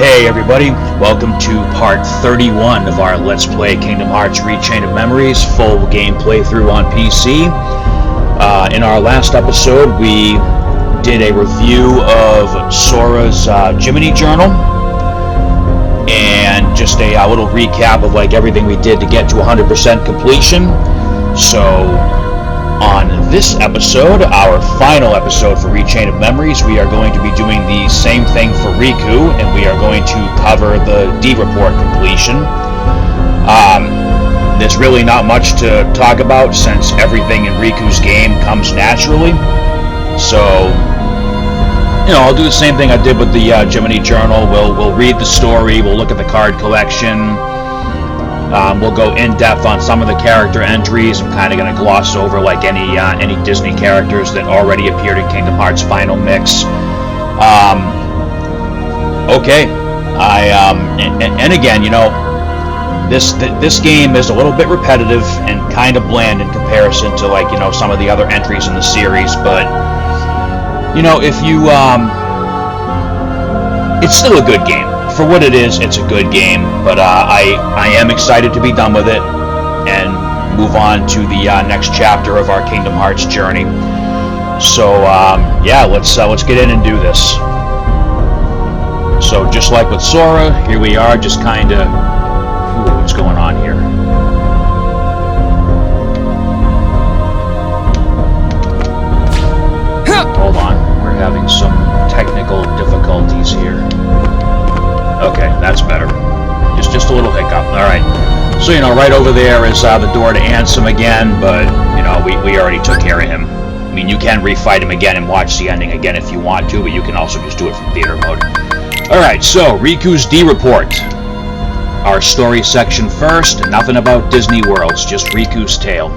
Hey everybody, welcome to part 31 of our Let's Play Kingdom Hearts Rechain of Memories full game playthrough on PC. In our last episode we did a review of Sora's Jiminy Journal and just a little recap of everything we did to get to 100% completion. So on this episode, our final episode for Rechain of Memories, we are going to be doing the same thing for Riku, and we are going to cover the D-Report completion. There's really not much to talk about since everything in Riku's game comes naturally. So, I'll do the same thing I did with the Jiminy Journal. We'll read the story, we'll look at the card collection. We'll go in depth on some of the character entries. I'm kind of going to gloss over any Disney characters that already appeared in Kingdom Hearts Final Mix. Okay, and again, this game is a little bit repetitive and kind of bland in comparison to some of the other entries in the series. But if you it's still a good game. For what it is, it's a good game, but I am excited to be done with it and move on to the next chapter of our Kingdom Hearts journey. So yeah, let's get in and do this. So just like with Sora, here we are, just kind of... what's going on here? Hold on, we're having some technical difficulties here. Okay, that's better. Just a little hiccup. Alright. So, right over there is the door to Ansem again, but, we already took care of him. I mean, you can refight him again and watch the ending again if you want to, but you can also just do it from theater mode. Alright, so, Riku's D-Report. Our story section first, nothing about Disney Worlds, just Riku's tale.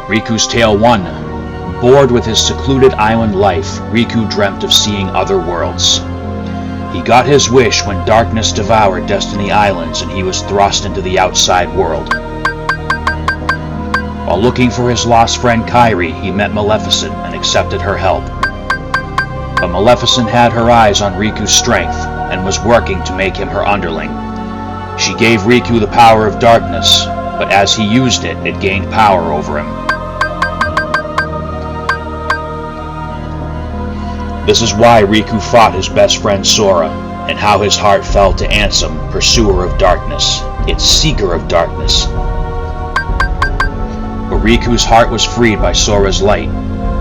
Riku's Tale 1. Bored with his secluded island life, Riku dreamt of seeing other worlds. He got his wish when darkness devoured Destiny Islands and he was thrust into the outside world. While looking for his lost friend Kairi, he met Maleficent and accepted her help. But Maleficent had her eyes on Riku's strength and was working to make him her underling. She gave Riku the power of darkness, but as he used it, it gained power over him. This is why Riku fought his best friend Sora, and how his heart fell to Ansem, pursuer of darkness, its seeker of darkness. But Riku's heart was freed by Sora's light.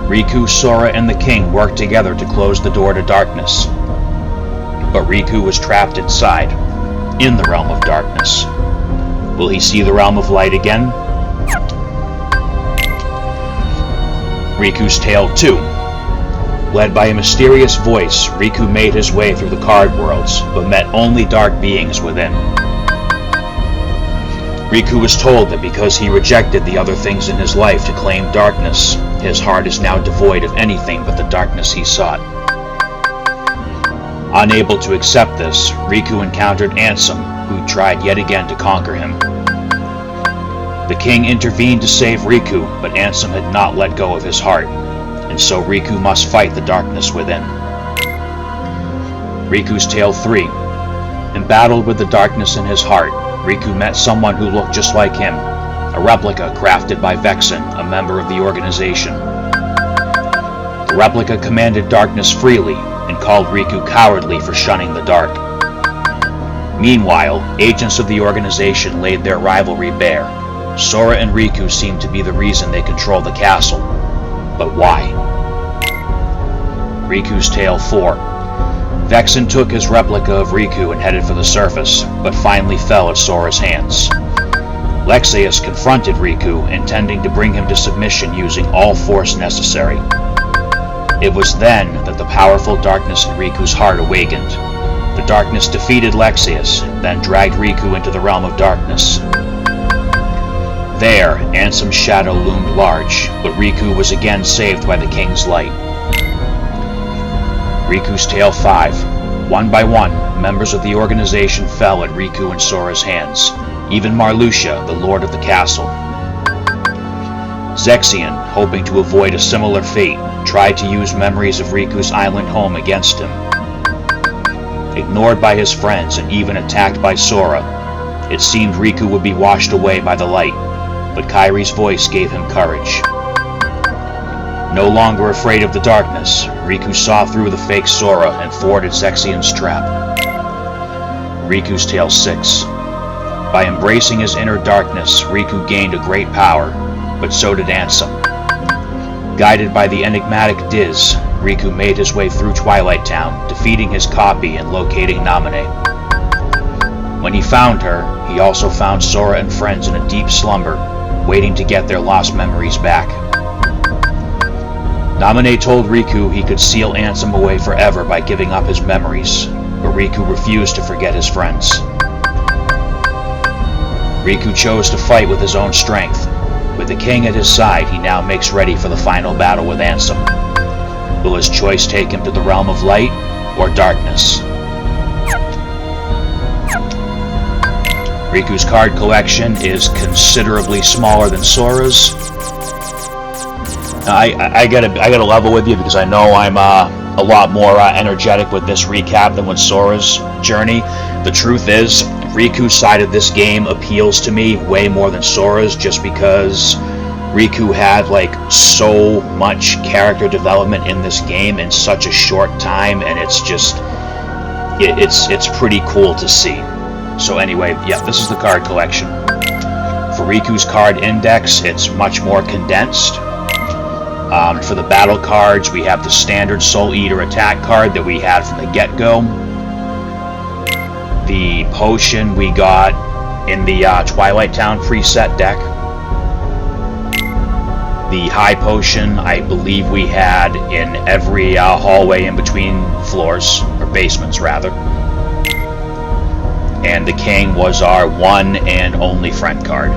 Riku, Sora, and the king worked together to close the door to darkness. But Riku was trapped inside, in the realm of darkness. Will he see the realm of light again? Riku's Tale 2. Led by a mysterious voice, Riku made his way through the card worlds, but met only dark beings within. Riku was told that because he rejected the other things in his life to claim darkness, his heart is now devoid of anything but the darkness he sought. Unable to accept this, Riku encountered Ansem, who tried yet again to conquer him. The king intervened to save Riku, but Ansem had not let go of his heart. And so Riku must fight the darkness within. Riku's Tale 3. Embattled with the darkness in his heart, Riku met someone who looked just like him, a replica crafted by Vexen, a member of the organization. The replica commanded darkness freely, and called Riku cowardly for shunning the dark. Meanwhile, agents of the organization laid their rivalry bare. Sora and Riku seemed to be the reason they control the castle. But why? Riku's Tale 4. Vexen took his replica of Riku and headed for the surface, but finally fell at Sora's hands. Lexaeus confronted Riku, intending to bring him to submission using all force necessary. It was then that the powerful darkness in Riku's heart awakened. The darkness defeated Lexaeus, then dragged Riku into the realm of darkness. There, Ansem's shadow loomed large, but Riku was again saved by the king's light. Riku's Tale 5. One by one, members of the organization fell at Riku and Sora's hands, even Marluxia, the lord of the castle. Zexion, hoping to avoid a similar fate, tried to use memories of Riku's island home against him. Ignored by his friends and even attacked by Sora, it seemed Riku would be washed away by the light, but Kairi's voice gave him courage. No longer afraid of the darkness, Riku saw through the fake Sora and thwarted Zexion's trap. Riku's Tale 6. By embracing his inner darkness, Riku gained a great power, but so did Ansem. Guided by the enigmatic Diz, Riku made his way through Twilight Town, defeating his copy and locating Naminé. When he found her, he also found Sora and friends in a deep slumber, waiting to get their lost memories back. Naminé told Riku he could seal Ansem away forever by giving up his memories, but Riku refused to forget his friends. Riku chose to fight with his own strength. With the king at his side, he now makes ready for the final battle with Ansem. Will his choice take him to the realm of light or darkness? Riku's card collection is considerably smaller than Sora's. I gotta level with you because I know I'm a lot more energetic with this recap than with Sora's journey. The truth is, Riku's side of this game appeals to me way more than Sora's, just because Riku had like so much character development in this game in such a short time, and it's just it's pretty cool to see. So anyway, yeah, this is the card collection. For Riku's card index, it's much more condensed. For the battle cards, we have the standard Soul Eater attack card that we had from the get-go. The potion we got in the Twilight Town preset deck. The high potion I believe we had in every hallway in between floors, or basements rather. And the king was our one and only friend card.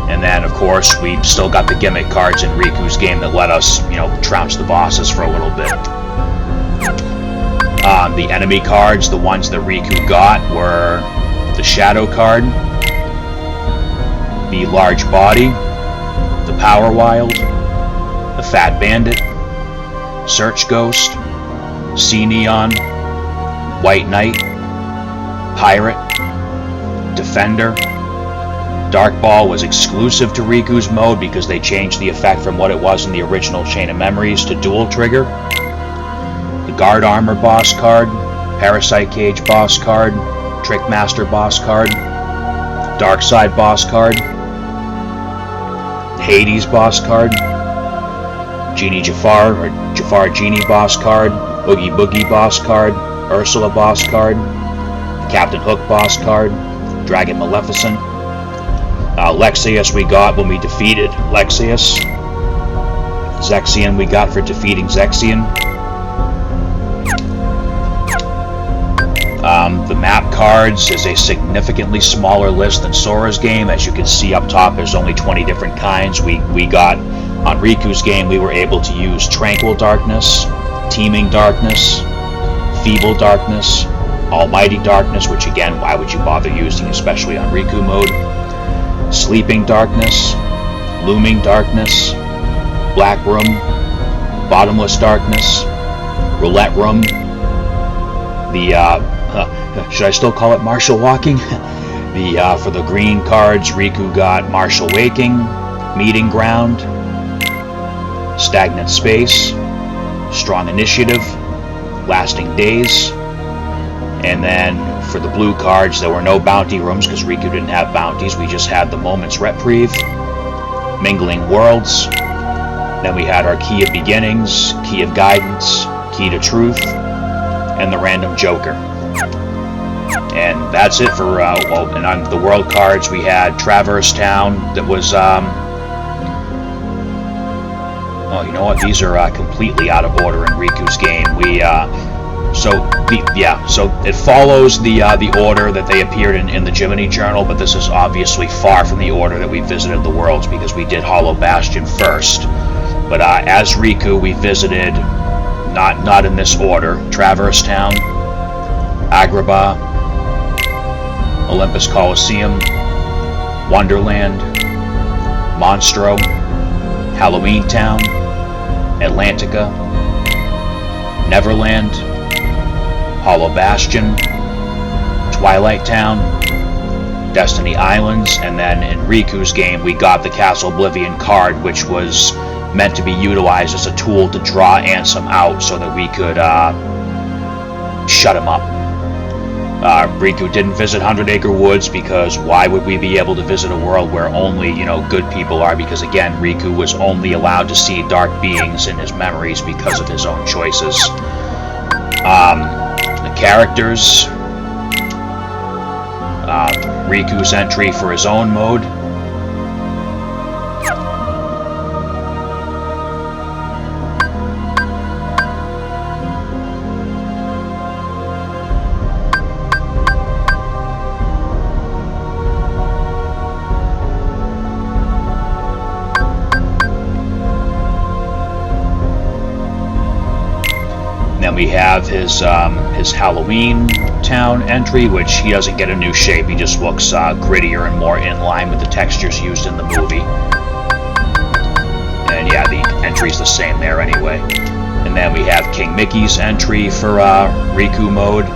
And then, of course, we still got the gimmick cards in Riku's game that let us, trounce the bosses for a little bit. The enemy cards, the ones that Riku got, were the Shadow card, the Large Body, the Power Wild, the Fat Bandit, Search Ghost, Sea Neon, White Knight, Pirate, Defender. Dark Ball was exclusive to Riku's mode because they changed the effect from what it was in the original Chain of Memories to Dual Trigger. The Guard Armor boss card, Parasite Cage boss card, Trickmaster boss card, Dark Side boss card, Hades boss card, Genie Jafar or Jafar Genie boss card, Oogie Boogie boss card, Ursula boss card, Captain Hook boss card, Dragon Maleficent. Lexaeus we got when we defeated Lexaeus. Zexion we got for defeating Zexion. The map cards is a significantly smaller list than Sora's game. As you can see up top, there's only 20 different kinds. We got, on Riku's game, we were able to use Tranquil Darkness, Teeming Darkness, Feeble Darkness, Almighty Darkness, which again, why would you bother using, especially on Riku mode? Sleeping Darkness, Looming Darkness, Black Room, Bottomless Darkness, Roulette Room, the, should I still call it Martial Walking? For the green cards, Riku got Martial Waking, Meeting Ground, Stagnant Space, Strong Initiative, Lasting Days, and then for the blue cards, there were no bounty rooms because Riku didn't have bounties. We just had the Moment's Reprieve, Mingling Worlds. Then we had our Key of Beginnings, Key of Guidance, Key to Truth, and the Random Joker. And that's it for, and on the world cards, we had Traverse Town that was, oh, you know what? These are completely out of order in Riku's game. So it follows the order that they appeared in the Jiminy Journal, but this is obviously far from the order that we visited the worlds because we did Hollow Bastion first. But as Riku, we visited, not in this order, Traverse Town, Agrabah, Olympus Coliseum, Wonderland, Monstro, Halloween Town, Atlantica, Neverland, Hollow Bastion, Twilight Town, Destiny Islands, and then in Riku's game we got the Castle Oblivion card, which was meant to be utilized as a tool to draw Ansem out so that we could shut him up. Riku didn't visit Hundred Acre Woods because why would we be able to visit a world where only, good people are? Because again, Riku was only allowed to see dark beings in his memories because of his own choices. The characters, Riku's entry for his own mode. Then we have his Halloween Town entry, which he doesn't get a new shape. He just looks grittier and more in line with the textures used in the movie. And yeah, the entry's the same there anyway. And then we have King Mickey's entry for Riku mode.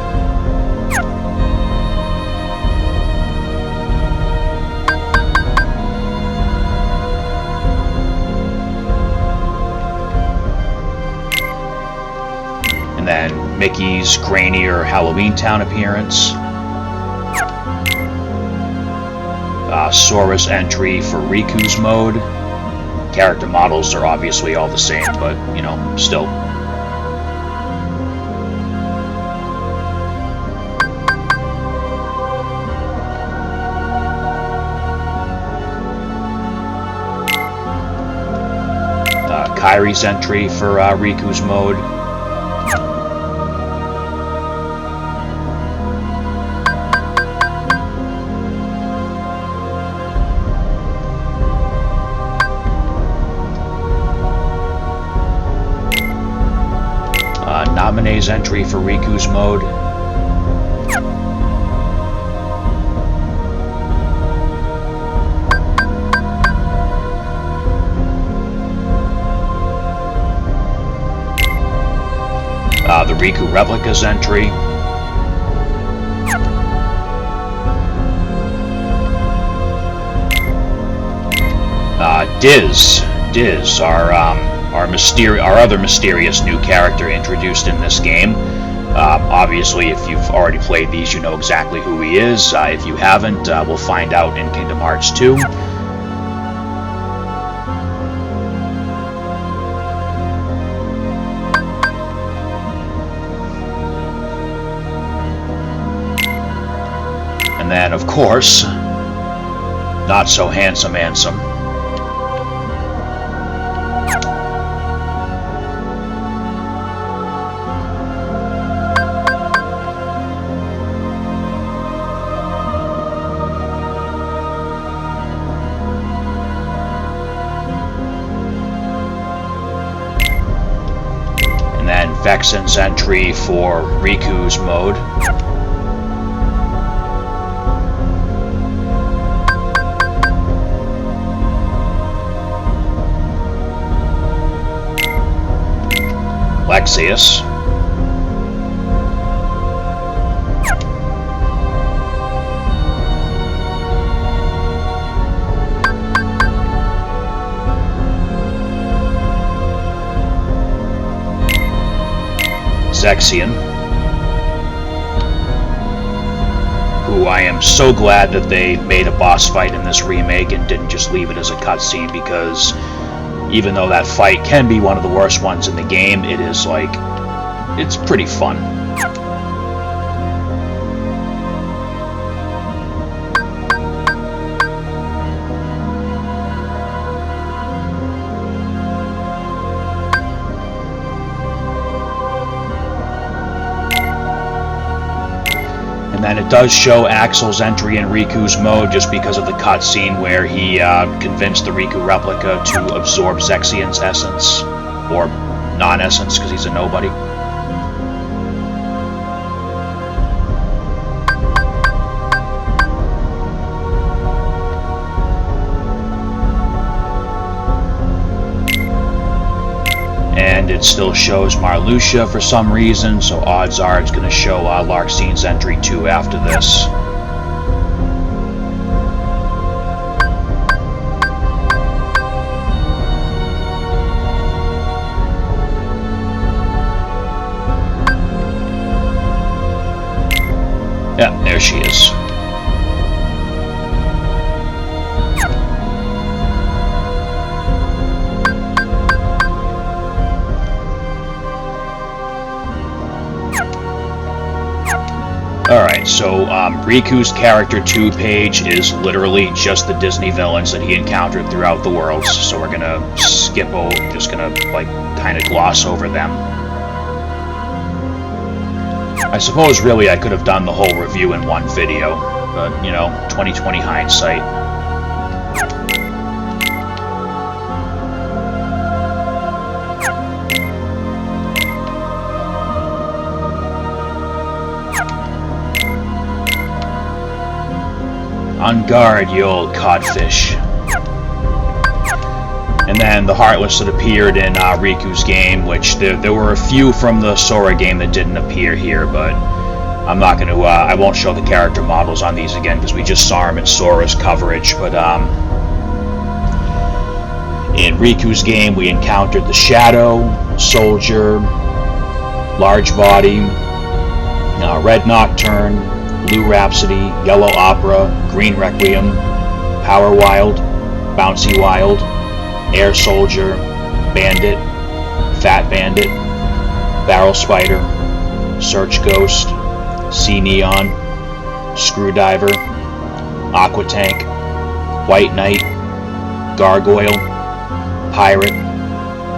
And then Mickey's grainier Halloween Town appearance. Sora's entry for Riku's mode. Character models are obviously all the same, but, still. Kairi's entry for Riku's mode. Namine's entry for Riku's mode. The Riku Replica's entry. Diz, our other mysterious new character introduced in this game. Obviously, if you've already played these, you know exactly who he is. If you haven't, we'll find out in Kingdom Hearts 2. And then, of course, not so handsome Ansem. Vexen's entry for Riku's mode. Lexaeus. Zexion, who I am so glad that they made a boss fight in this remake and didn't just leave it as a cutscene, because even though that fight can be one of the worst ones in the game, it is it's pretty fun. And then it does show Axel's entry in Riku's mode just because of the cutscene where he convinced the Riku replica to absorb Zexion's essence, or non-essence because he's a nobody. And and it still shows Marluxia for some reason, so odds are it's going to show Larxene's entry too after this. Yeah, there she is. Alright, so Riku's Character 2 page is literally just the Disney villains that he encountered throughout the worlds, so we're gonna skip over, just gonna, like, kind of gloss over them. I suppose, really, I could have done the whole review in one video, but, you know, 20/20 hindsight. On guard, you old codfish. And then the Heartless that appeared in Riku's game, which there were a few from the Sora game that didn't appear here, but I'm not going to, I won't show the character models on these again because we just saw them in Sora's coverage, but in Riku's game we encountered the Shadow, Soldier, Large Body, Red Nocturne, Blue Rhapsody, Yellow Opera, Green Requiem, Power Wild, Bouncy Wild, Air Soldier, Bandit, Fat Bandit, Barrel Spider, Search Ghost, Sea Neon, Screwdiver, Aqua Tank, White Knight, Gargoyle, Pirate,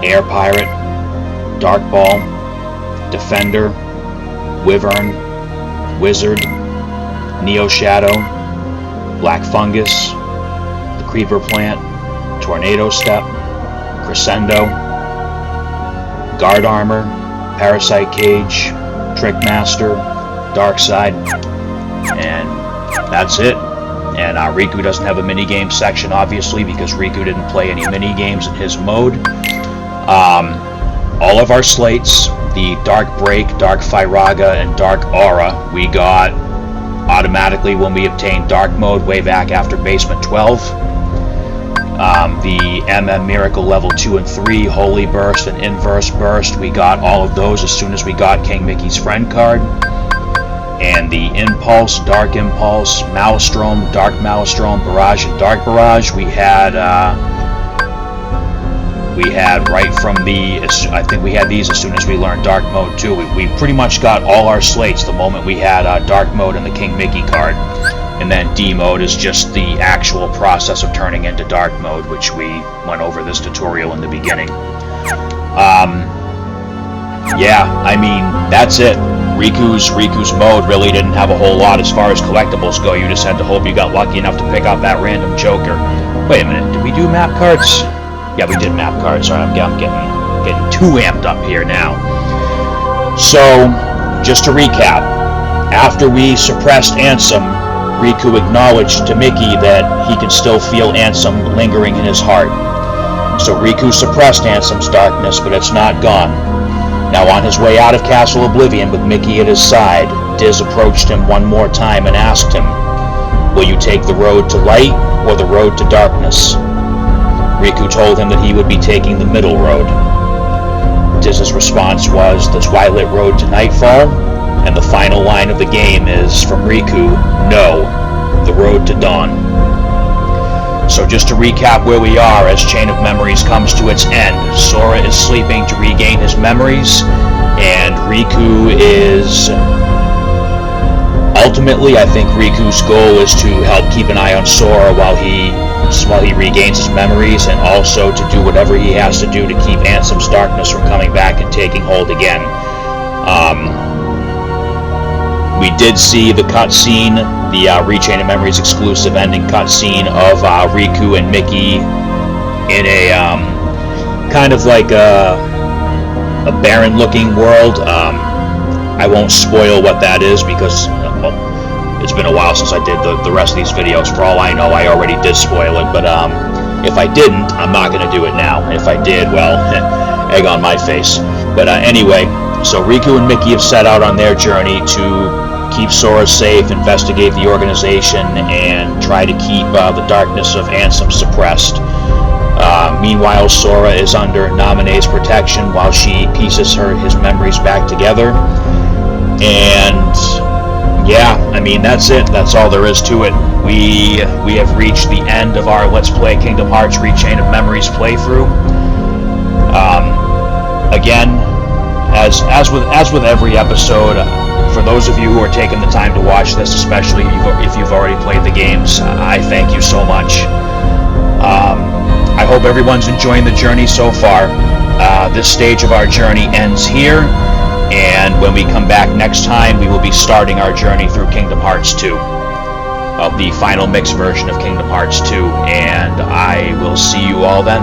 Air Pirate, Dark Ball, Defender, Wyvern, Wizard, Neo Shadow, Black Fungus, the Creeper Plant, Tornado Step, Crescendo, Guard Armor, Parasite Cage, Trickmaster, Darkside, and that's it. And Riku doesn't have a minigame section, obviously, because Riku didn't play any minigames in his mode. All of our slates, the Dark Break, Dark Firaga, and Dark Aura, we got automatically when we obtained Dark Mode way back after Basement 12. The MM Miracle Level 2 and 3, Holy Burst and Inverse Burst, we got all of those as soon as we got King Mickey's Friend card. And the Impulse, Dark Impulse, Maelstrom, Dark Maelstrom, Barrage, and Dark Barrage, we had right from the, I think we had these as soon as we learned Dark Mode too. We pretty much got all our slates the moment we had Dark Mode and the King Mickey card. And then D Mode is just the actual process of turning into Dark Mode, which we went over this tutorial in the beginning. Yeah, I mean, that's it. Riku's mode really didn't have a whole lot as far as collectibles go. You just had to hope you got lucky enough to pick up that random Joker. Wait a minute, did we do map cards? Yeah, we did map cards. Sorry, I'm getting too amped up here now. So, just to recap, after we suppressed Ansem, Riku acknowledged to Mickey that he could still feel Ansem lingering in his heart. So Riku suppressed Ansem's darkness, but it's not gone. Now on his way out of Castle Oblivion with Mickey at his side, Diz approached him one more time and asked him, "Will you take the road to light or the road to darkness?" Riku told him that he would be taking the middle road. Diz's response was, "The Twilight Road to Nightfall," and the final line of the game is, from Riku, "No, the road to dawn." So just to recap where we are as Chain of Memories comes to its end, Sora is sleeping to regain his memories, and Riku is... Ultimately, I think Riku's goal is to help keep an eye on Sora while he regains his memories, and also to do whatever he has to do to keep Ansem's darkness from coming back and taking hold again. We did see the cutscene, the Rechain of Memories exclusive ending cutscene of Riku and Mickey in a kind of like a barren-looking world. I won't spoil what that is because well, it's been a while since I did the rest of these videos. For all I know, I already did spoil it, but if I didn't, I'm not going to do it now. If I did, well, egg on my face. But anyway, so Riku and Mickey have set out on their journey to keep Sora safe, investigate the organization, and try to keep the darkness of Ansem suppressed. Meanwhile, Sora is under Naminé's protection while she pieces his memories back together. And yeah, I mean, that's it. That's all there is to it. We have reached the end of our Let's Play Kingdom Hearts Rechain of Memories playthrough. Again, as with every episode, for those of you who are taking the time to watch this, especially if you've already played the games, I thank you so much. I hope everyone's enjoying the journey so far. This stage of our journey ends here, and when we come back next time, we will be starting our journey through Kingdom Hearts 2. The final mix version of Kingdom Hearts 2, and I will see you all then.